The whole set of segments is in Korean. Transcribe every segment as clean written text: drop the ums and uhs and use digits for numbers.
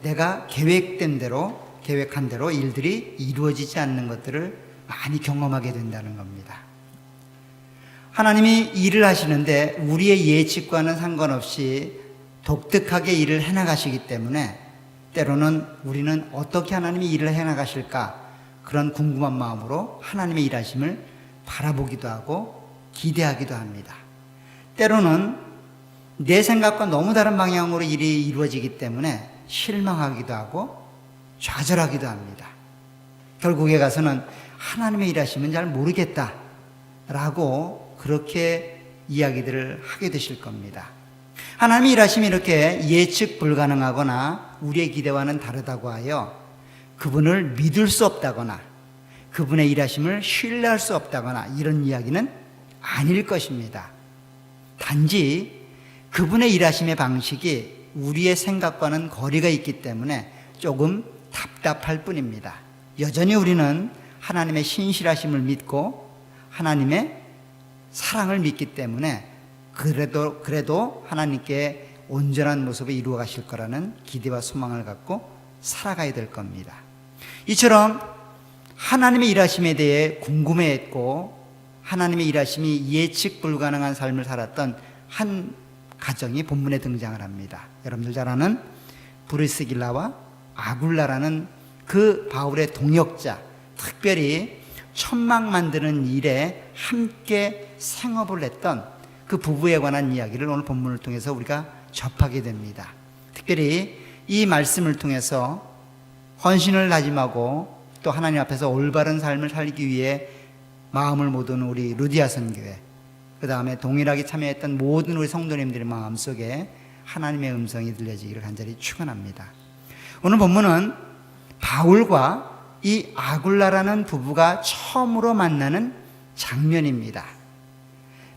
내가 계획한 대로 일들이 이루어지지 않는 것들을 많이 경험하게 된다는 겁니다. 하나님이 일을 하시는데 우리의 예측과는 상관없이 독특하게 일을 해나가시기 때문에 때로는 우리는 어떻게 하나님이 일을 해나가실까 그런 궁금한 마음으로 하나님의 일하심을 바라보기도 하고 기대하기도 합니다. 때로는 내 생각과 너무 다른 방향으로 일이 이루어지기 때문에 실망하기도 하고 좌절하기도 합니다. 결국에 가서는 하나님의 일하심은 잘 모르겠다라고 그렇게 이야기들을 하게 되실 겁니다. 하나님의 일하심이 이렇게 예측 불가능하거나 우리의 기대와는 다르다고 하여 그분을 믿을 수 없다거나 그분의 일하심을 신뢰할 수 없다거나 이런 이야기는 아닐 것입니다. 단지 그분의 일하심의 방식이 우리의 생각과는 거리가 있기 때문에 조금 답답할 뿐입니다. 여전히 우리는 하나님의 신실하심을 믿고 하나님의 사랑을 믿기 때문에 그래도 하나님께 온전한 모습을 이루어 가실 거라는 기대와 소망을 갖고 살아가야 될 겁니다. 이처럼 하나님의 일하심에 대해 궁금해했고 하나님의 일하심이 예측 불가능한 삶을 살았던 한 가정이 본문에 등장을 합니다. 여러분들 잘 아는 브리스길라와 아굴라라는 그 바울의 동역자, 특별히 천막 만드는 일에 함께 생업을 했던 그 부부에 관한 이야기를 오늘 본문을 통해서 우리가 접하게 됩니다. 특별히 이 말씀을 통해서 헌신을 다짐하고 또 하나님 앞에서 올바른 삶을 살기 위해 마음을 모든 우리 루디아 선교회, 그 다음에 동일하게 참여했던 모든 우리 성도님들의 마음속에 하나님의 음성이 들려지기를 간절히 축원합니다. 오늘 본문은 바울과 이 아굴라라는 부부가 처음으로 만나는 장면입니다.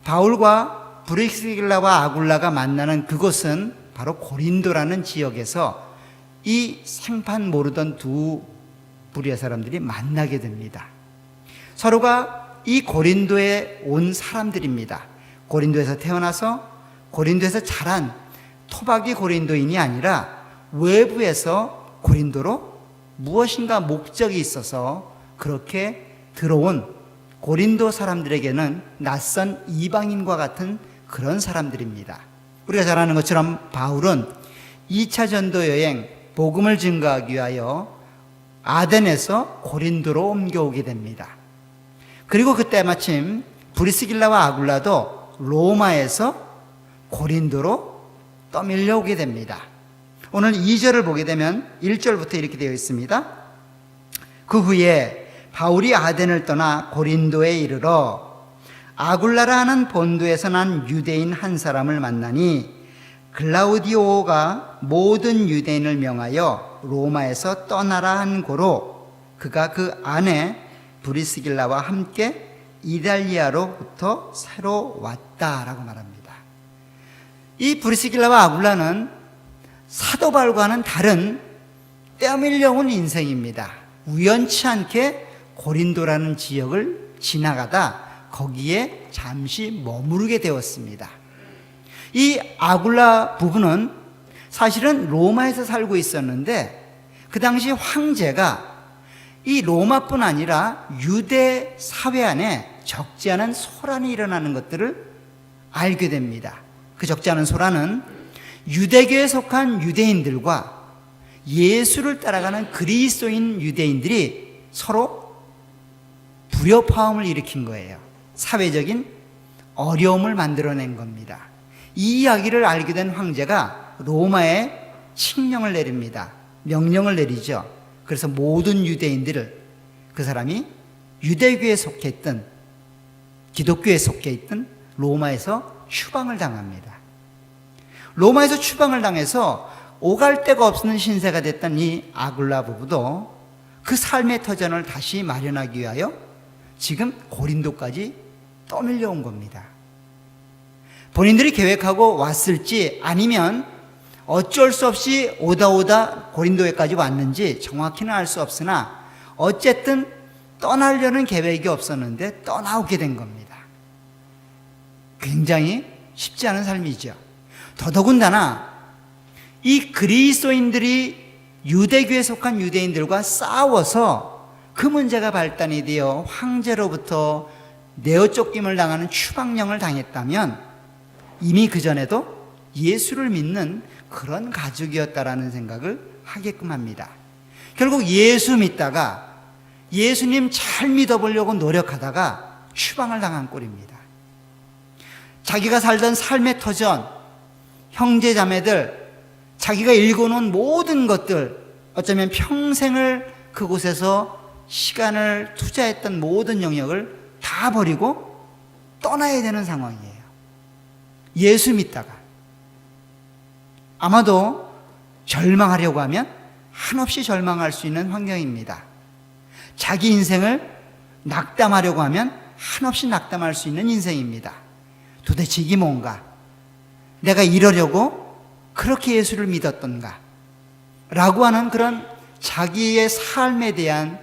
바울과 브리스길라와 아굴라가 만나는 그곳은 바로 고린도라는 지역에서 이 생판 모르던 두 부류의 사람들이 만나게 됩니다. 서로가 이 고린도에 온 사람들입니다. 고린도에서 태어나서 고린도에서 자란 토박이 고린도인이 아니라 외부에서 고린도로 무엇인가 목적이 있어서 그렇게 들어온 고린도 사람들에게는 낯선 이방인과 같은 그런 사람들입니다. 우리가 잘 아는 것처럼 바울은 2차 전도 여행 복음을 증거하기 위하여 아덴에서 고린도로 옮겨오게 됩니다. 그리고 그때 마침 브리스길라와 아굴라도 로마에서 고린도로 떠밀려 오게 됩니다. 오늘 2절을 보게 되면 1절부터 이렇게 되어 있습니다. 그 후에 바울이 아덴을 떠나 고린도에 이르러 아굴라라 하는 본도에서 난 유대인 한 사람을 만나니 글라우디오가 모든 유대인을 명하여 로마에서 떠나라 한 고로 그가 그 아내 브리스길라와 함께 이달리아로부터 새로 왔다라고 말합니다. 이 브리스길라와 아굴라는 사도 바울과는 다른 떼어밀려 온 인생입니다. 우연치 않게 고린도라는 지역을 지나가다 거기에 잠시 머무르게 되었습니다. 이 아굴라 부부는 사실은 로마에서 살고 있었는데 그 당시 황제가 이 로마뿐 아니라 유대 사회 안에 적지 않은 소란이 일어나는 것들을 알게 됩니다. 그 적지 않은 소란은 유대교에 속한 유대인들과 예수를 따라가는 그리스도인 유대인들이 서로 불협화음을 일으킨 거예요. 사회적인 어려움을 만들어낸 겁니다. 이 이야기를 알게 된 황제가 로마에 칙령을 내립니다. 명령을 내리죠. 그래서 모든 유대인들을 그 사람이 유대교에 속해 있든 기독교에 속해 있든 로마에서 추방을 당합니다. 로마에서 추방을 당해서 오갈 데가 없는 신세가 됐던 이 아굴라 부부도 그 삶의 터전을 다시 마련하기 위하여 지금 고린도까지 떠밀려 온 겁니다. 본인들이 계획하고 왔을지 아니면 어쩔 수 없이 오다 고린도에까지 왔는지 정확히는 알 수 없으나 어쨌든 떠나려는 계획이 없었는데 떠나오게 된 겁니다. 굉장히 쉽지 않은 삶이죠. 더더군다나 이 그리스도인들이 유대교에 속한 유대인들과 싸워서 그 문제가 발단이 되어 황제로부터 내어 쫓김을 당하는 추방령을 당했다면 이미 그전에도 예수를 믿는 그런 가족이었다라는 생각을 하게끔 합니다. 결국 예수 믿다가 예수님 잘 믿어보려고 노력하다가 추방을 당한 꼴입니다. 자기가 살던 삶의 터전, 형제 자매들, 자기가 읽어놓은 모든 것들, 어쩌면 평생을 그곳에서 시간을 투자했던 모든 영역을 다 버리고 떠나야 되는 상황이에요. 예수 믿다가 아마도 절망하려고 하면 한없이 절망할 수 있는 환경입니다. 자기 인생을 낙담하려고 하면 한없이 낙담할 수 있는 인생입니다. 도대체 이게 뭔가? 내가 이러려고 그렇게 예수를 믿었던가? 라고 하는 그런 자기의 삶에 대한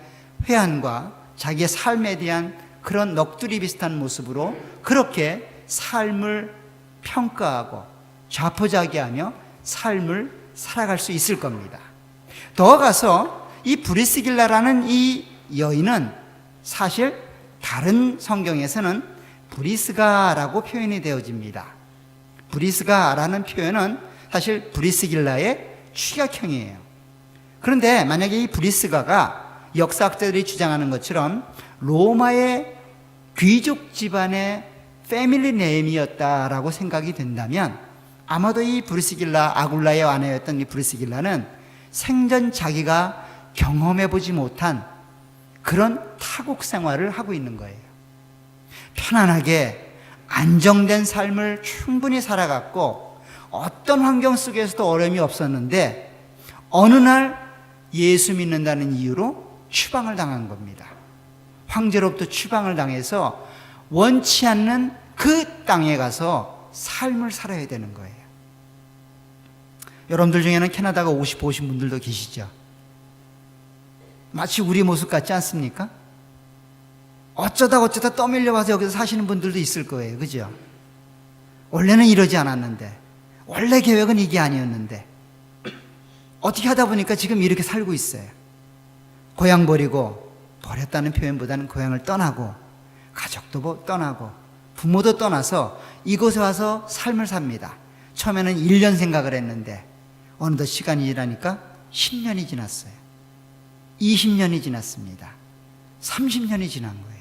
회한과 자기의 삶에 대한 그런 넋두리 비슷한 모습으로 그렇게 삶을 평가하고 좌포자기하며 삶을 살아갈 수 있을 겁니다. 더 가서 이 브리스길라라는 이 여인은 사실 다른 성경에서는 브리스가라고 표현이 되어집니다. 브리스가라는 표현은 사실 브리스길라의 축약형이에요. 그런데 만약에 이 브리스가가 역사학자들이 주장하는 것처럼 로마의 귀족 집안의 패밀리 네임이었다라고 생각이 된다면 아마도 이 브리스길라, 아굴라의 아내였던 이 브리스길라는 생전 자기가 경험해보지 못한 그런 타국 생활을 하고 있는 거예요. 편안하게 안정된 삶을 충분히 살아갔고 어떤 환경 속에서도 어려움이 없었는데 어느 날 예수 믿는다는 이유로 추방을 당한 겁니다. 황제로부터 추방을 당해서 원치 않는 그 땅에 가서 삶을 살아야 되는 거예요. 여러분들 중에는 캐나다가 오신 분들도 계시죠? 마치 우리 모습 같지 않습니까? 어쩌다 떠밀려 와서 여기서 사시는 분들도 있을 거예요. 그죠? 원래는 이러지 않았는데, 원래 계획은 이게 아니었는데, 어떻게 하다 보니까 지금 이렇게 살고 있어요. 고향 버리고, 버렸다는 표현보다는 고향을 떠나고, 가족도 떠나고, 부모도 떠나서 이곳에 와서 삶을 삽니다. 처음에는 1년 생각을 했는데, 어느덧 시간이 지나니까 10년이 지났어요. 20년이 지났습니다. 30년이 지난 거예요.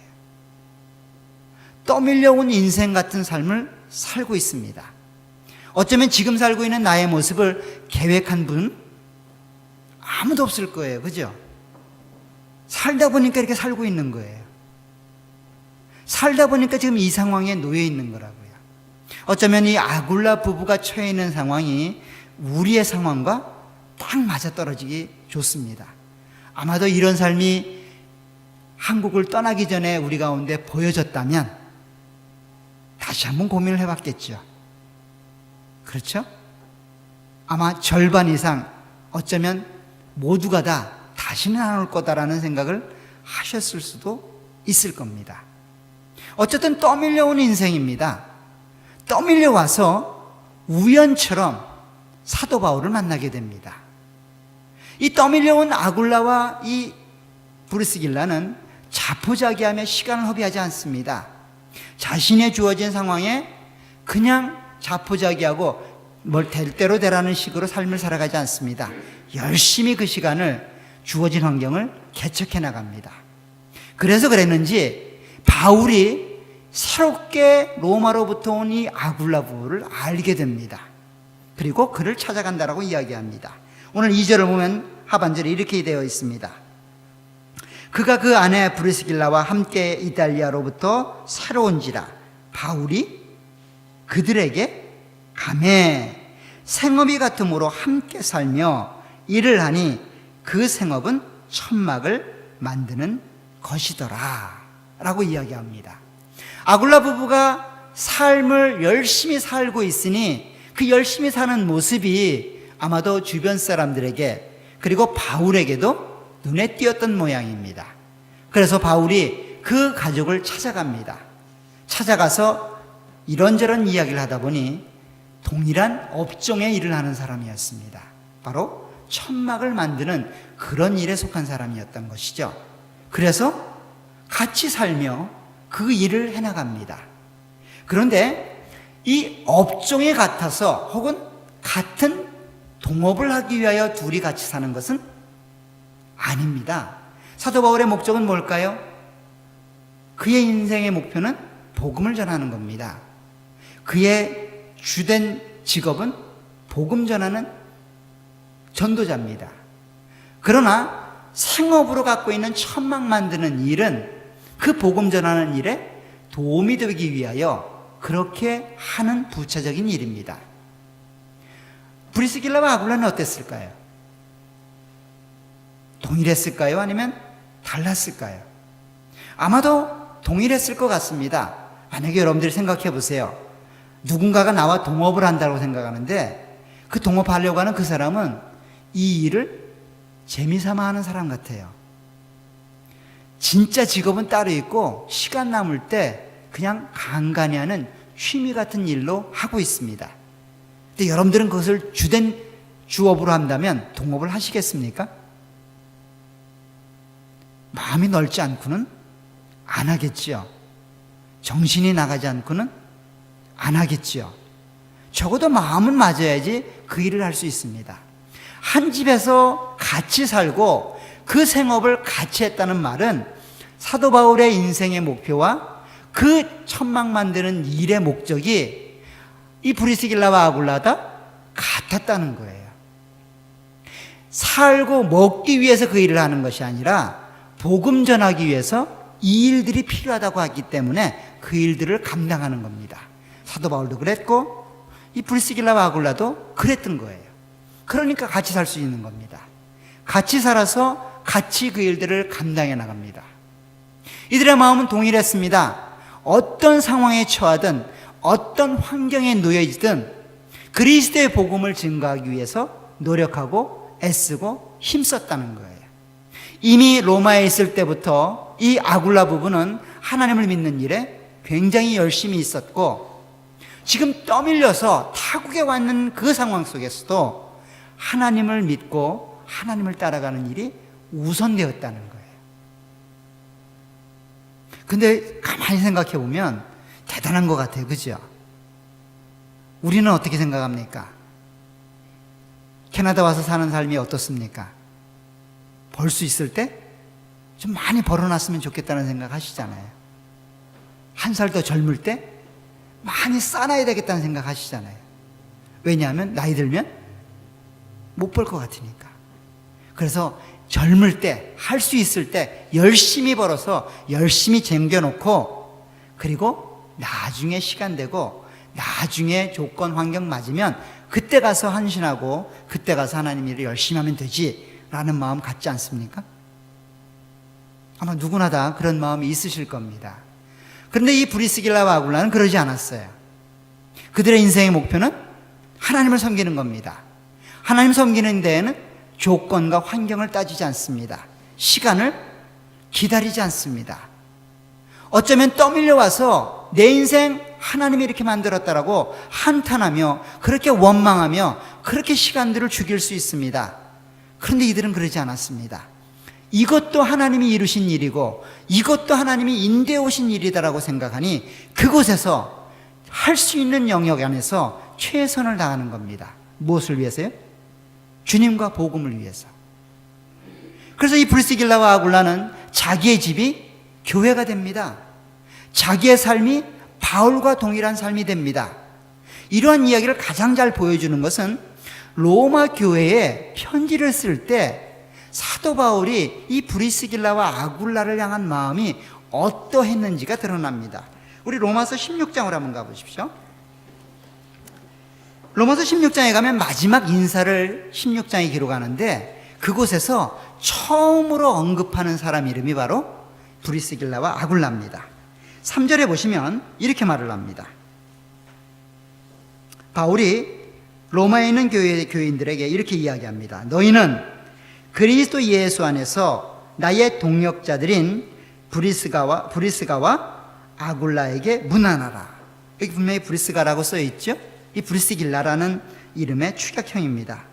떠밀려온 인생 같은 삶을 살고 있습니다. 어쩌면 지금 살고 있는 나의 모습을 계획한 분 아무도 없을 거예요. 그죠? 살다 보니까 이렇게 살고 있는 거예요. 살다 보니까 지금 이 상황에 놓여 있는 거라고요. 어쩌면 이 아굴라 부부가 처해 있는 상황이 우리의 상황과 딱 맞아떨어지기 좋습니다. 아마도 이런 삶이 한국을 떠나기 전에 우리 가운데 보여졌다면 다시 한번 고민을 해봤겠죠. 그렇죠? 아마 절반 이상 어쩌면 모두가 다 다시는 안 올 거다라는 생각을 하셨을 수도 있을 겁니다. 어쨌든 떠밀려온 인생입니다. 떠밀려와서 우연처럼 사도 바울을 만나게 됩니다. 이 떠밀려온 아굴라와 이 브리스길라는 자포자기하며 시간을 허비하지 않습니다. 자신의 주어진 상황에 그냥 자포자기하고 뭘 될 대로 되라는 식으로 삶을 살아가지 않습니다. 열심히 그 시간을 주어진 환경을 개척해 나갑니다. 그래서 그랬는지 바울이 새롭게 로마로부터 온 이 아굴라 부부를 알게 됩니다. 그리고 그를 찾아간다라고 이야기합니다. 오늘 2절을 보면 하반절에 이렇게 되어 있습니다. 그가 그 아내 브리스길라와 함께 이탈리아로부터 새로 온지라 바울이 그들에게 가매 생업이 같음으로 함께 살며 일을 하니 그 생업은 천막을 만드는 것이더라 라고 이야기합니다. 아굴라 부부가 삶을 열심히 살고 있으니 그 열심히 사는 모습이 아마도 주변 사람들에게 그리고 바울에게도 눈에 띄었던 모양입니다. 그래서 바울이 그 가족을 찾아갑니다. 찾아가서 이런저런 이야기를 하다 보니 동일한 업종의 일을 하는 사람이었습니다. 바로 천막을 만드는 그런 일에 속한 사람이었던 것이죠. 그래서 같이 살며 그 일을 해나갑니다. 그런데 이 업종에 같아서 혹은 같은 동업을 하기 위하여 둘이 같이 사는 것은 아닙니다. 사도 바울의 목적은 뭘까요? 그의 인생의 목표는 복음을 전하는 겁니다. 그의 주된 직업은 복음 전하는 전도자입니다. 그러나 생업으로 갖고 있는 천막 만드는 일은 그 복음 전하는 일에 도움이 되기 위하여 그렇게 하는 부차적인 일입니다. 브리스길라와 아굴라는 어땠을까요? 동일했을까요? 아니면 달랐을까요? 아마도 동일했을 것 같습니다. 만약에 여러분들이 생각해 보세요. 누군가가 나와 동업을 한다고 생각하는데 그 동업하려고 하는 그 사람은 이 일을 재미삼아 하는 사람 같아요. 진짜 직업은 따로 있고 시간 남을 때 그냥 간간히 하는 취미 같은 일로 하고 있습니다. 근데 여러분들은 그것을 주된 주업으로 한다면 동업을 하시겠습니까? 마음이 넓지 않고는 안 하겠지요. 정신이 나가지 않고는 안 하겠지요. 적어도 마음은 맞아야지 그 일을 할 수 있습니다. 한 집에서 같이 살고 그 생업을 같이 했다는 말은 사도 바울의 인생의 목표와 그 천막 만드는 일의 목적이 이 브리스길라와 아굴라다 같았다는 거예요. 살고 먹기 위해서 그 일을 하는 것이 아니라 복음 전하기 위해서 이 일들이 필요하다고 하기 때문에 그 일들을 감당하는 겁니다. 사도 바울도 그랬고 이 브리스길라와 아굴라도 그랬던 거예요. 그러니까 같이 살 수 있는 겁니다. 같이 살아서 같이 그 일들을 감당해 나갑니다. 이들의 마음은 동일했습니다. 어떤 상황에 처하든 어떤 환경에 놓여 있든 그리스도의 복음을 증거하기 위해서 노력하고 애쓰고 힘썼다는 거예요. 이미 로마에 있을 때부터 이 아굴라 부부는 하나님을 믿는 일에 굉장히 열심히 있었고 지금 떠밀려서 타국에 왔는 그 상황 속에서도 하나님을 믿고 하나님을 따라가는 일이 우선되었다는 거예요. 근데 가만히 생각해 보면 대단한 것 같아요. 그죠? 우리는 어떻게 생각합니까? 캐나다 와서 사는 삶이 어떻습니까? 벌 수 있을 때 좀 많이 벌어놨으면 좋겠다는 생각 하시잖아요. 한 살 더 젊을 때 많이 쌓아놔야 되겠다는 생각 하시잖아요. 왜냐하면 나이 들면 못 벌 것 같으니까. 그래서 젊을 때, 할 수 있을 때 열심히 벌어서 열심히 쟁겨놓고 그리고 나중에 시간 되고 나중에 조건 환경 맞으면 그때 가서 헌신하고 그때 가서 하나님 일을 열심히 하면 되지 라는 마음 갖지 않습니까? 아마 누구나 다 그런 마음이 있으실 겁니다. 그런데 이 브리스길라와 아굴라는 그러지 않았어요. 그들의 인생의 목표는 하나님을 섬기는 겁니다. 하나님 섬기는 데에는 조건과 환경을 따지지 않습니다. 시간을 기다리지 않습니다. 어쩌면 떠밀려 와서 내 인생 하나님이 이렇게 만들었다라고 한탄하며 그렇게 원망하며 그렇게 시간들을 죽일 수 있습니다. 그런데 이들은 그러지 않았습니다. 이것도 하나님이 이루신 일이고 이것도 하나님이 인도해 오신 일이다라고 생각하니 그곳에서 할 수 있는 영역 안에서 최선을 다하는 겁니다. 무엇을 위해서요? 주님과 복음을 위해서. 그래서 이 브리스길라와 아굴라는 자기의 집이 교회가 됩니다. 자기의 삶이 바울과 동일한 삶이 됩니다. 이러한 이야기를 가장 잘 보여주는 것은 로마 교회에 편지를 쓸 때 사도 바울이 이 브리스길라와 아굴라를 향한 마음이 어떠했는지가 드러납니다. 우리 로마서 16장으로 한번 가보십시오. 로마서 16장에 가면 마지막 인사를 16장에 기록하는데 그곳에서 처음으로 언급하는 사람 이름이 바로 브리스길라와 아굴라입니다. 3절에 보시면 이렇게 말을 합니다. 바울이 로마에 있는 교인들에게 이렇게 이야기합니다. 너희는 그리스도 예수 안에서 나의 동역자들인 브리스가와 아굴라에게 문안하라. 여기 분명히 브리스가라고 써 있죠? 이 브리스길라라는 이름의 축약형입니다.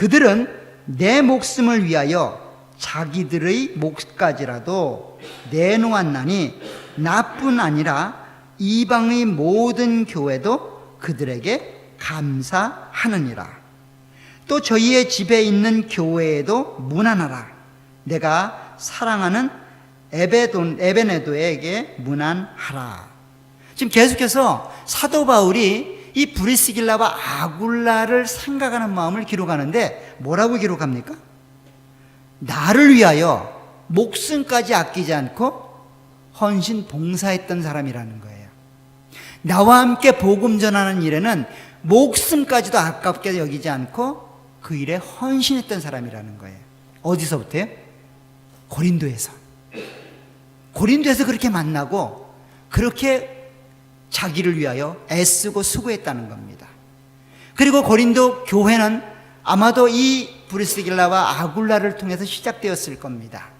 그들은 내 목숨을 위하여 자기들의 몫까지라도 내놓았나니 나뿐 아니라 이방의 모든 교회도 그들에게 감사하느니라. 또 저희의 집에 있는 교회에도 문안하라. 내가 사랑하는 에베네도에게 문안하라. 지금 계속해서 사도 바울이 이 브리스길라와 아굴라를 생각하는 마음을 기록하는데 뭐라고 기록합니까? 나를 위하여 목숨까지 아끼지 않고 헌신 봉사했던 사람이라는 거예요. 나와 함께 복음 전하는 일에는 목숨까지도 아깝게 여기지 않고 그 일에 헌신했던 사람이라는 거예요. 어디서부터요? 고린도에서 그렇게 만나고 그렇게 자기를 위하여 애쓰고 수고했다는 겁니다. 그리고 고린도 교회는 아마도 이 브리스길라와 아굴라를 통해서 시작되었을 겁니다.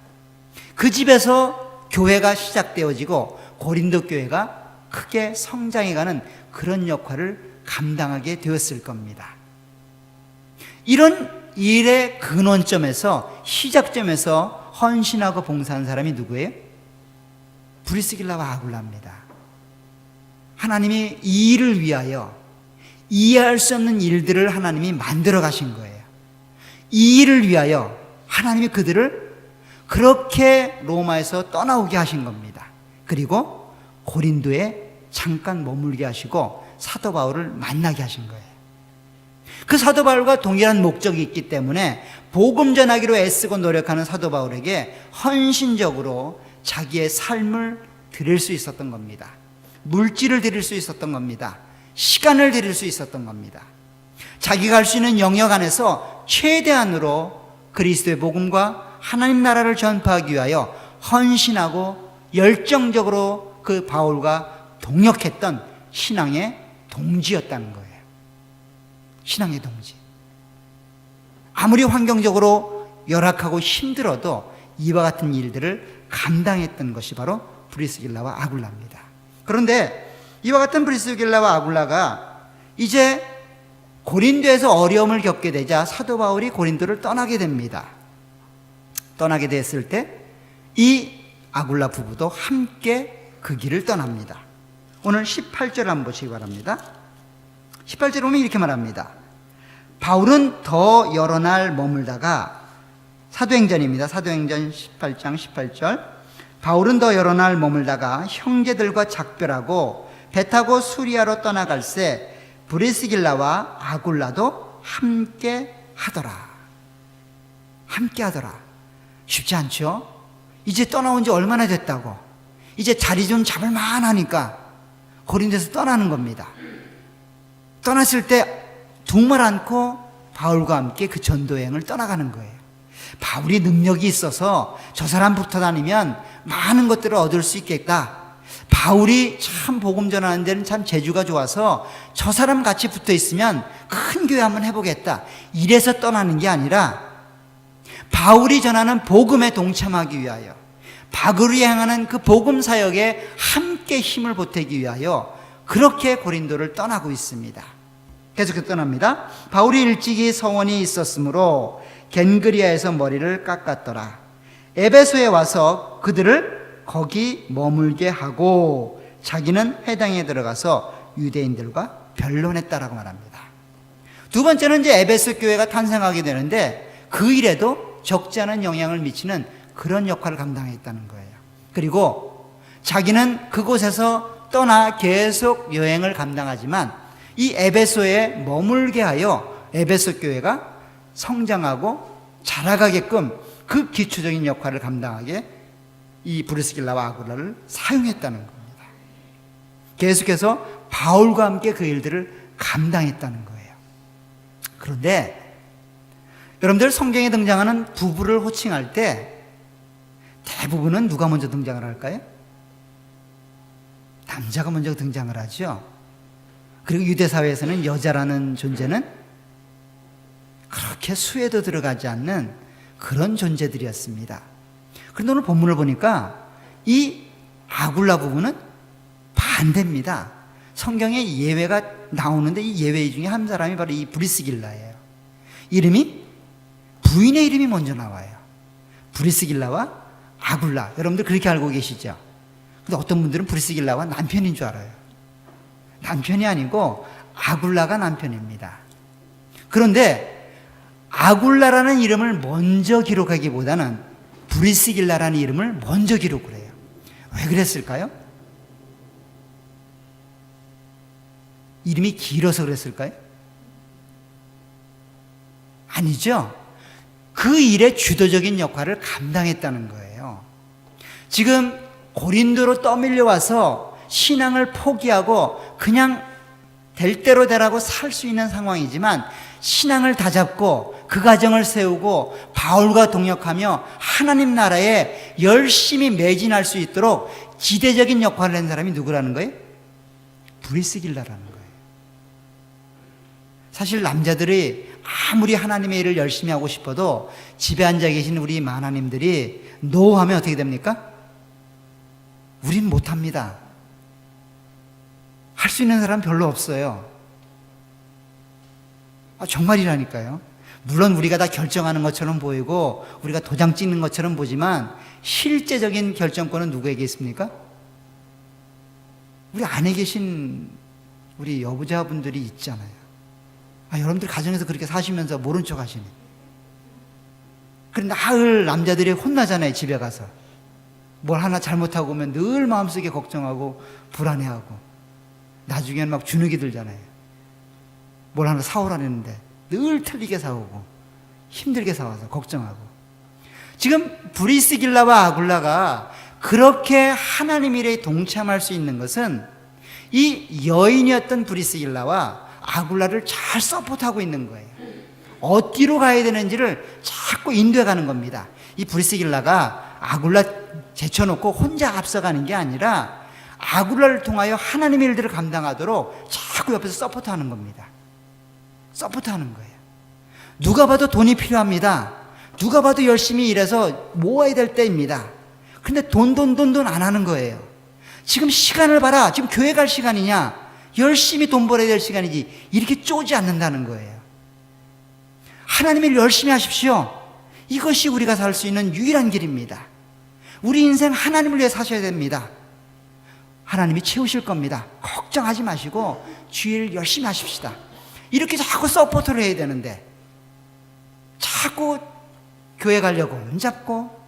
그 집에서 교회가 시작되어지고 고린도 교회가 크게 성장해가는 그런 역할을 감당하게 되었을 겁니다. 이런 일의 근원점에서, 시작점에서 헌신하고 봉사한 사람이 누구예요? 브리스길라와 아굴라입니다. 하나님이 이 일을 위하여 이해할 수 없는 일들을 하나님이 만들어 가신 거예요. 이 일을 위하여 하나님이 그들을 그렇게 로마에서 떠나오게 하신 겁니다. 그리고 고린도에 잠깐 머물게 하시고 사도 바울을 만나게 하신 거예요. 그 사도 바울과 동일한 목적이 있기 때문에 복음 전하기로 애쓰고 노력하는 사도 바울에게 헌신적으로 자기의 삶을 드릴 수 있었던 겁니다. 물질을 드릴 수 있었던 겁니다. 시간을 드릴 수 있었던 겁니다. 자기가 할 수 있는 영역 안에서 최대한으로 그리스도의 복음과 하나님 나라를 전파하기 위하여 헌신하고 열정적으로 그 바울과 동역했던 신앙의 동지였다는 거예요. 신앙의 동지. 아무리 환경적으로 열악하고 힘들어도 이와 같은 일들을 감당했던 것이 바로 브리스길라와 아굴라입니다. 그런데 이와 같은 브리스길라와 아굴라가 이제 고린도에서 어려움을 겪게 되자 사도 바울이 고린도를 떠나게 됩니다. 떠나게 됐을 때 이 아굴라 부부도 함께 그 길을 떠납니다. 오늘 18절 한번 보시기 바랍니다. 18절 보면 이렇게 말합니다. 바울은 더 여러 날 머물다가, 사도행전입니다. 사도행전 18장 18절. 바울은 더 여러 날 머물다가 형제들과 작별하고 배 타고 수리아로 떠나갈새 브리스길라와 아굴라도 함께 하더라. 함께 하더라. 쉽지 않죠? 이제 떠나온 지 얼마나 됐다고. 이제 자리 좀 잡을 만하니까 고린도에서 떠나는 겁니다. 떠났을 때 두말 않고 바울과 함께 그 전도여행을 떠나가는 거예요. 바울이 능력이 있어서 저 사람 붙어 다니면 많은 것들을 얻을 수 있겠다. 바울이 참 복음 전하는 데는 참 재주가 좋아서 저 사람 같이 붙어 있으면 큰 교회 한번 해보겠다. 이래서 떠나는 게 아니라 바울이 전하는 복음에 동참하기 위하여, 바울이 행하는 그 복음 사역에 함께 힘을 보태기 위하여 그렇게 고린도를 떠나고 있습니다. 계속해서 떠납니다. 바울이 일찍이 서원이 있었으므로 겐그리아에서 머리를 깎았더라. 에베소에 와서 그들을 거기 머물게 하고 자기는 회당에 들어가서 유대인들과 변론했다라고 말합니다. 두 번째는 이제 에베소 교회가 탄생하게 되는데 그 일에도 적지 않은 영향을 미치는 그런 역할을 감당했다는 거예요. 그리고 자기는 그곳에서 떠나 계속 여행을 감당하지만 이 에베소에 머물게 하여 에베소 교회가 성장하고 자라가게끔 그 기초적인 역할을 감당하게 이 브리스길라와 아굴라를 사용했다는 겁니다. 계속해서 바울과 함께 그 일들을 감당했다는 거예요. 그런데 여러분들 성경에 등장하는 부부를 호칭할 때 대부분은 누가 먼저 등장을 할까요? 남자가 먼저 등장을 하죠. 그리고 유대 사회에서는 여자라는 존재는 그렇게 수에도 들어가지 않는 그런 존재들이었습니다. 그런데 오늘 본문을 보니까 이 아굴라 부부는 반대입니다. 성경에 예외가 나오는데 이 예외 중에 한 사람이 바로 이 브리스길라예요. 이름이 부인의 이름이 먼저 나와요. 브리스길라와 아굴라. 여러분들 그렇게 알고 계시죠? 근데 어떤 분들은 브리스길라와 남편인 줄 알아요. 남편이 아니고 아굴라가 남편입니다. 그런데 아굴라라는 이름을 먼저 기록하기보다는 브리스길라라는 이름을 먼저 기록을 해요. 왜 그랬을까요? 이름이 길어서 그랬을까요? 아니죠. 그 일의 주도적인 역할을 감당했다는 거예요. 지금 고린도로 떠밀려 와서 신앙을 포기하고 그냥 될 대로 되라고 살 수 있는 상황이지만 신앙을 다잡고 그 가정을 세우고 바울과 동역하며 하나님 나라에 열심히 매진할 수 있도록 지대적인 역할을 한 사람이 누구라는 거예요? 브리스길라라는 거예요. 사실 남자들이 아무리 하나님의 일을 열심히 하고 싶어도 집에 앉아 계신 우리 마나님들이 노하면 어떻게 됩니까? 우린 못합니다. 할 수 있는 사람 별로 없어요. 정말이라니까요. 물론 우리가 다 결정하는 것처럼 보이고 우리가 도장 찍는 것처럼 보지만 실제적인 결정권은 누구에게 있습니까? 우리 안에 계신 우리 여부자분들이 있잖아요. 여러분들 가정에서 그렇게 사시면서 모른 척 하시네. 그런데 늘 남자들이 혼나잖아요. 집에 가서 뭘 하나 잘못하고 오면 늘 마음속에 걱정하고 불안해하고 나중에는 막 주눅이 들잖아요. 뭘 하나 사오라는데 늘 틀리게 사오고 힘들게 사와서 걱정하고. 지금 브리스길라와 아굴라가 그렇게 하나님 일에 동참할 수 있는 것은 이 여인이었던 브리스길라와 아굴라를 잘 서포트하고 있는 거예요. 어디로 가야 되는지를 자꾸 인도해 가는 겁니다. 이 브리스길라가 아굴라 제쳐놓고 혼자 앞서가는 게 아니라 아굴라를 통하여 하나님의 일들을 감당하도록 자꾸 옆에서 서포트하는 겁니다. 서포트하는 거예요. 누가 봐도 돈이 필요합니다. 누가 봐도 열심히 일해서 모아야 될 때입니다. 근데 돈 안 하는 거예요. 지금 시간을 봐라. 지금 교회 갈 시간이냐? 열심히 돈 벌어야 될 시간이지. 이렇게 쪼지 않는다는 거예요. 하나님의 일 열심히 하십시오. 이것이 우리가 살 수 있는 유일한 길입니다. 우리 인생 하나님을 위해 사셔야 됩니다. 하나님이 채우실 겁니다. 걱정하지 마시고 주일 열심히 하십시다. 이렇게 자꾸 서포트를 해야 되는데 자꾸 교회 가려고 손잡고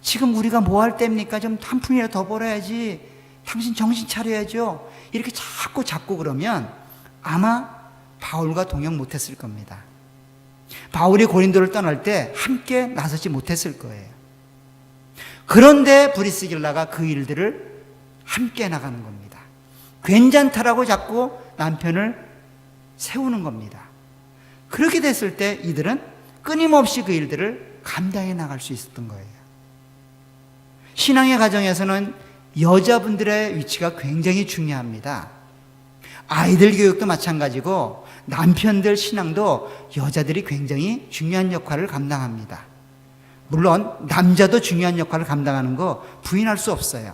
지금 우리가 뭐 할 때입니까? 좀 한 푼이라도 더 벌어야지. 당신 정신 차려야죠. 이렇게 자꾸 잡고 그러면 아마 바울과 동역 못했을 겁니다. 바울이 고린도를 떠날 때 함께 나서지 못했을 거예요. 그런데 브리스길라가 그 일들을 함께 나가는 겁니다. 괜찮다라고 자꾸 남편을 세우는 겁니다. 그렇게 됐을 때 이들은 끊임없이 그 일들을 감당해 나갈 수 있었던 거예요. 신앙의 가정에서는 여자분들의 위치가 굉장히 중요합니다. 아이들 교육도 마찬가지고 남편들 신앙도 여자들이 굉장히 중요한 역할을 감당합니다. 물론 남자도 중요한 역할을 감당하는 거 부인할 수 없어요.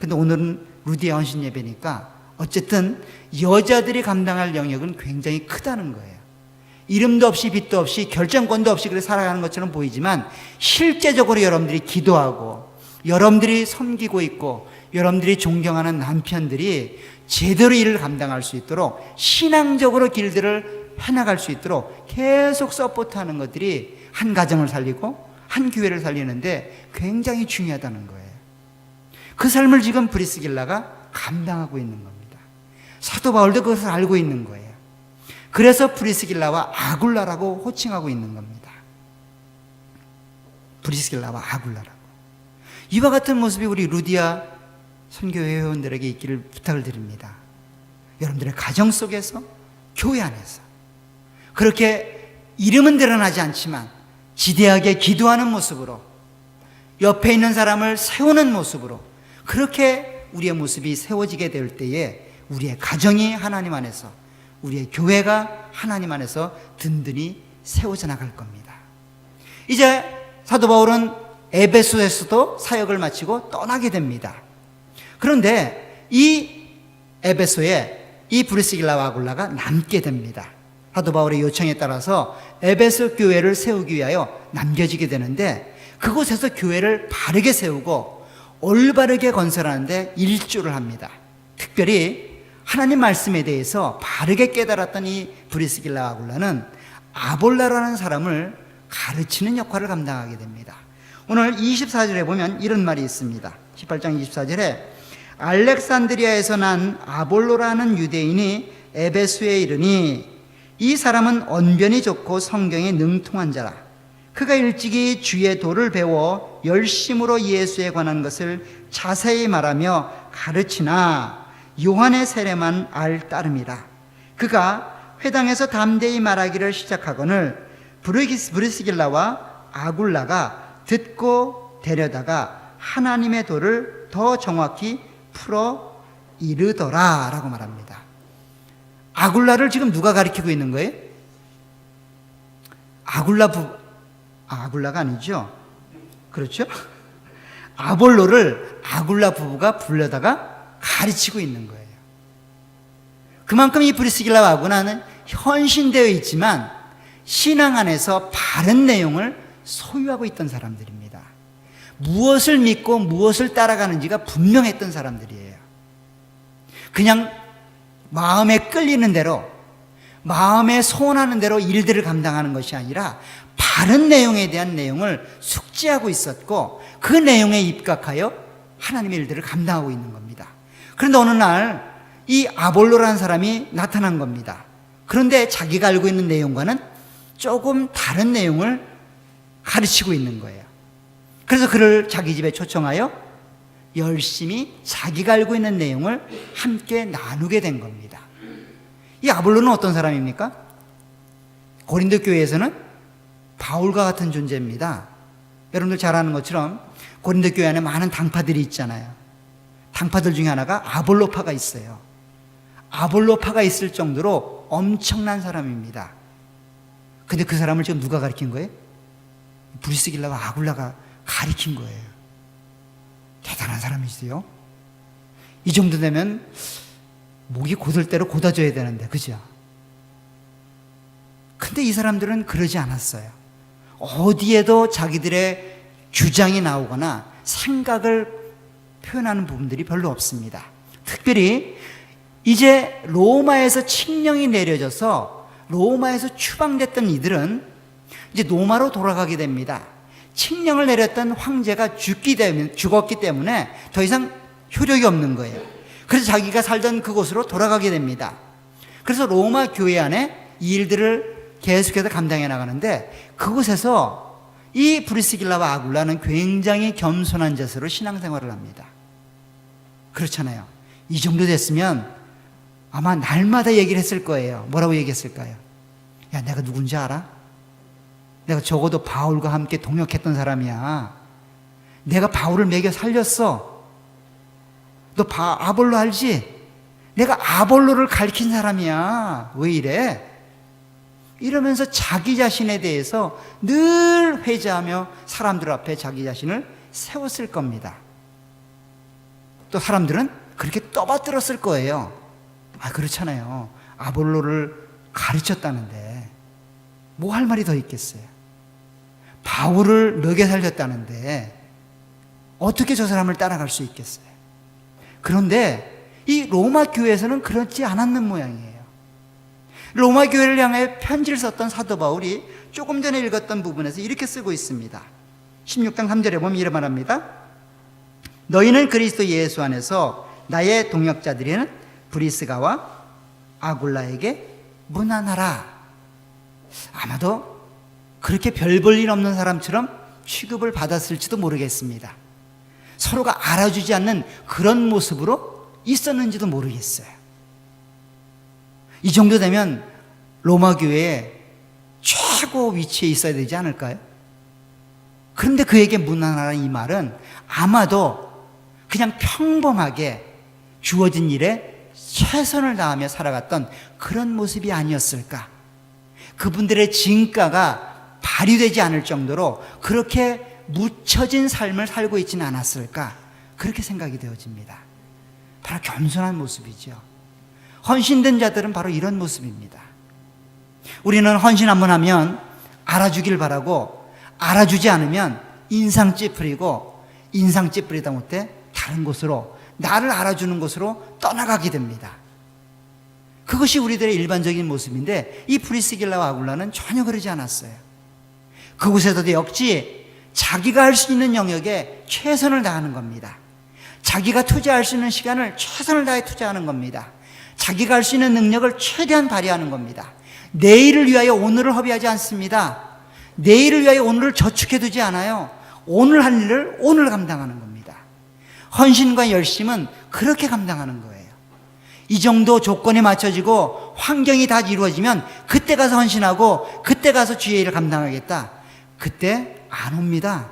근데 오늘은 루디의 헌신 예배니까 어쨌든 여자들이 감당할 영역은 굉장히 크다는 거예요. 이름도 없이 빛도 없이 결정권도 없이 그렇게 살아가는 것처럼 보이지만 실제적으로 여러분들이 기도하고 여러분들이 섬기고 있고 여러분들이 존경하는 남편들이 제대로 일을 감당할 수 있도록 신앙적으로 길들을 해나갈 수 있도록 계속 서포트하는 것들이 한 가정을 살리고 한 교회를 살리는데 굉장히 중요하다는 거예요. 그 삶을 지금 브리스길라가 감당하고 있는 겁니다. 사도 바울도 그것을 알고 있는 거예요. 그래서 브리스길라와 아굴라라고 호칭하고 있는 겁니다. 브리스길라와 아굴라라고. 이와 같은 모습이 우리 루디아 선교회 회원들에게 있기를 부탁을 드립니다. 여러분들의 가정 속에서, 교회 안에서 그렇게 이름은 드러나지 않지만 지대하게 기도하는 모습으로 옆에 있는 사람을 세우는 모습으로 그렇게 우리의 모습이 세워지게 될 때에 우리의 가정이 하나님 안에서 우리의 교회가 하나님 안에서 든든히 세워져 나갈 겁니다. 이제 사도 바울은 에베소에서도 사역을 마치고 떠나게 됩니다. 그런데 이 에베소에 이 브리스길라와 아굴라가 남게 됩니다. 사도 바울의 요청에 따라서 에베소 교회를 세우기 위하여 남겨지게 되는데, 그곳에서 교회를 바르게 세우고 올바르게 건설하는데 일조를 합니다. 특별히 하나님 말씀에 대해서 바르게 깨달았던 이 브리스길라 아굴라는 아볼라라는 사람을 가르치는 역할을 감당하게 됩니다. 오늘 24절에 보면 이런 말이 있습니다. 18장 24절에 알렉산드리아에서 난 아볼로라는 유대인이 에베소에 이르니 이 사람은 언변이 좋고 성경에 능통한 자라. 그가 일찍이 주의 도를 배워 열심으로 예수에 관한 것을 자세히 말하며 가르치나 요한의 세례만 알 따름이라. 그가 회당에서 담대히 말하기를 시작하거늘 브리스길라와 아굴라가 듣고 데려다가 하나님의 도를 더 정확히 풀어 이르더라 라고 말합니다. 아굴라를 지금 누가 가리키고 있는 거예요? 아굴라가 아니죠? 그렇죠? 아볼로를 아굴라 부부가 불러다가 가르치고 있는 거예요. 그만큼 이 브리스길라와 아굴라는 헌신되어 있지만 신앙 안에서 바른 내용을 소유하고 있던 사람들입니다. 무엇을 믿고 무엇을 따라가는지가 분명했던 사람들이에요. 그냥 마음에 끌리는 대로, 마음에 소원하는 대로 일들을 감당하는 것이 아니라 바른 내용에 대한 내용을 숙지하고 있었고 그 내용에 입각하여 하나님의 일들을 감당하고 있는 겁니다. 그런데 어느 날 이 아볼로라는 사람이 나타난 겁니다. 그런데 자기가 알고 있는 내용과는 조금 다른 내용을 가르치고 있는 거예요. 그래서 그를 자기 집에 초청하여 열심히 자기가 알고 있는 내용을 함께 나누게 된 겁니다. 이 아볼로는 어떤 사람입니까? 고린도 교회에서는 바울과 같은 존재입니다. 여러분들 잘 아는 것처럼 고린도 교회 안에 많은 당파들이 있잖아요. 당파들 중에 하나가 아볼로파가 있어요. 아볼로파가 있을 정도로 엄청난 사람입니다. 근데 그 사람을 지금 누가 가르친 거예요? 브리스길라와 아굴라가 가르친 거예요. 대단한 사람이세요. 이 정도 되면 목이 곧을 대로 곧아줘야 되는데, 그죠? 근데 이 사람들은 그러지 않았어요. 어디에도 자기들의 주장이 나오거나 생각을 표현하는 부분들이 별로 없습니다. 특별히 이제 로마에서 칙령이 내려져서 로마에서 추방됐던 이들은 이제 로마로 돌아가게 됩니다. 칙령을 내렸던 황제가 죽었기 때문에 더 이상 효력이 없는 거예요. 그래서 자기가 살던 그곳으로 돌아가게 됩니다. 그래서 로마 교회 안에 이 일들을 계속해서 감당해 나가는데, 그곳에서 이 브리스길라와 아굴라는 굉장히 겸손한 자세로 신앙생활을 합니다. 그렇잖아요. 이 정도 됐으면 아마 날마다 얘기를 했을 거예요. 뭐라고 얘기했을까요? 야, 내가 누군지 알아? 내가 적어도 바울과 함께 동역했던 사람이야. 내가 바울을 먹여 살렸어. 너 아볼로 알지? 내가 아볼로를 가르친 사람이야. 왜 이래? 이러면서 자기 자신에 대해서 늘 회자하며 사람들 앞에 자기 자신을 세웠을 겁니다. 또 사람들은 그렇게 떠받들었을 거예요. 아, 그렇잖아요. 아볼로를 가르쳤다는데 뭐 할 말이 더 있겠어요? 바울을 먹여 살렸다는데 어떻게 저 사람을 따라갈 수 있겠어요? 그런데 이 로마 교회에서는 그렇지 않았는 모양이에요. 로마 교회를 향해 편지를 썼던 사도 바울이 조금 전에 읽었던 부분에서 이렇게 쓰고 있습니다. 16장 3절에 보면 이렇게 말합니다. 너희는 그리스도 예수 안에서 나의 동역자들인 브리스가와 아굴라에게 문안하라. 아마도 그렇게 별 볼 일 없는 사람처럼 취급을 받았을지도 모르겠습니다. 서로가 알아주지 않는 그런 모습으로 있었는지도 모르겠어요. 이 정도 되면 로마 교회에 최고 위치에 있어야 되지 않을까요? 그런데 그에게 문안하라 이 말은 아마도 그냥 평범하게 주어진 일에 최선을 다하며 살아갔던 그런 모습이 아니었을까? 그분들의 진가가 발휘되지 않을 정도로 그렇게 묻혀진 삶을 살고 있지는 않았을까? 그렇게 생각이 되어집니다. 바로 겸손한 모습이죠. 헌신된 자들은 바로 이런 모습입니다. 우리는 헌신 한번 하면 알아주길 바라고, 알아주지 않으면 인상 찌푸리고, 인상 찌푸리다 못해 다른 곳으로, 나를 알아주는 곳으로 떠나가게 됩니다. 그것이 우리들의 일반적인 모습인데 이 브리스길라와 아굴라는 전혀 그러지 않았어요. 그곳에서도 역시 자기가 할 수 있는 영역에 최선을 다하는 겁니다. 자기가 투자할 수 있는 시간을 최선을 다해 투자하는 겁니다. 자기가 할 수 있는 능력을 최대한 발휘하는 겁니다. 내일을 위하여 오늘을 허비하지 않습니다. 내일을 위하여 오늘을 저축해두지 않아요. 오늘 할 일을 오늘 감당하는 겁니다. 헌신과 열심은 그렇게 감당하는 거예요. 이 정도 조건이 맞춰지고 환경이 다 이루어지면 그때 가서 헌신하고 그때 가서 주의 일을 감당하겠다. 그때 안 옵니다.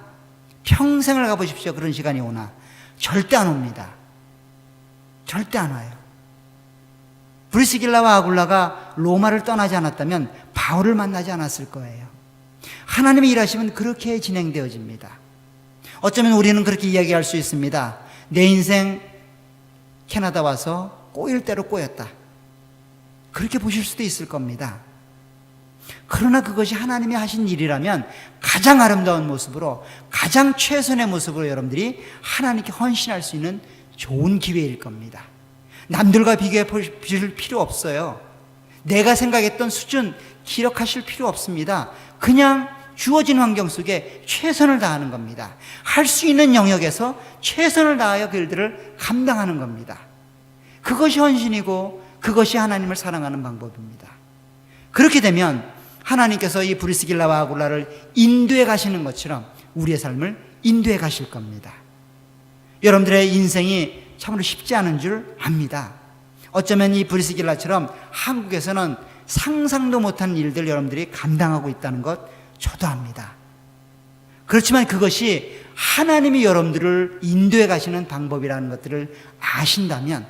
평생을 가보십시오. 그런 시간이 오나. 절대 안 옵니다. 절대 안 와요. 브리스길라와 아굴라가 로마를 떠나지 않았다면 바울을 만나지 않았을 거예요. 하나님의 일하심은 그렇게 진행되어집니다. 어쩌면 우리는 그렇게 이야기할 수 있습니다. 내 인생 캐나다 와서 꼬일 대로 꼬였다. 그렇게 보실 수도 있을 겁니다. 그러나 그것이 하나님이 하신 일이라면 가장 아름다운 모습으로, 가장 최선의 모습으로 여러분들이 하나님께 헌신할 수 있는 좋은 기회일 겁니다. 남들과 비교해 보실 필요 없어요. 내가 생각했던 수준 기록하실 필요 없습니다. 그냥 주어진 환경 속에 최선을 다하는 겁니다. 할 수 있는 영역에서 최선을 다하여 그 일들을 감당하는 겁니다. 그것이 헌신이고 그것이 하나님을 사랑하는 방법입니다. 그렇게 되면 하나님께서 이 브리스길라와 아굴라를 인도해 가시는 것처럼 우리의 삶을 인도해 가실 겁니다. 여러분들의 인생이 참으로 쉽지 않은 줄 압니다. 어쩌면 이 브리스길라처럼 한국에서는 상상도 못한 일들 여러분들이 감당하고 있다는 것 저도 압니다. 그렇지만 그것이 하나님이 여러분들을 인도해 가시는 방법이라는 것들을 아신다면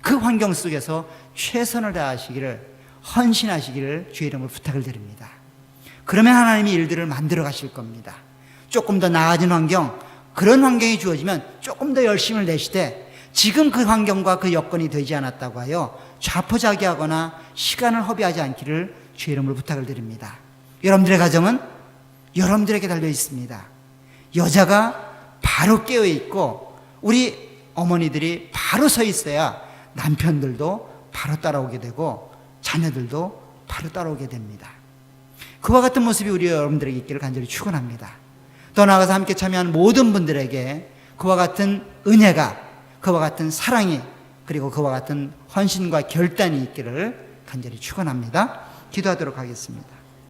그 환경 속에서 최선을 다하시기를, 헌신하시기를 주의 이름으로 부탁을 드립니다. 그러면 하나님이 일들을 만들어 가실 겁니다. 조금 더 나아진 환경, 그런 환경이 주어지면 조금 더 열심을 내시되 지금 그 환경과 그 여건이 되지 않았다고 하여 좌포자기하거나 시간을 허비하지 않기를 주의 이름으로 부탁을 드립니다. 여러분들의 가정은 여러분들에게 달려 있습니다. 여자가 바로 깨어 있고 우리 어머니들이 바로 서 있어야 남편들도 바로 따라오게 되고 자녀들도 바로 따라오게 됩니다. 그와 같은 모습이 우리 여러분들에게 있기를 간절히 축원합니다. 더 나아가서 함께 참여한 모든 분들에게 그와 같은 은혜가, 그와 같은 사랑이, 그리고 그와 같은 헌신과 결단이 있기를 간절히 축원합니다. 기도하도록 하겠습니다.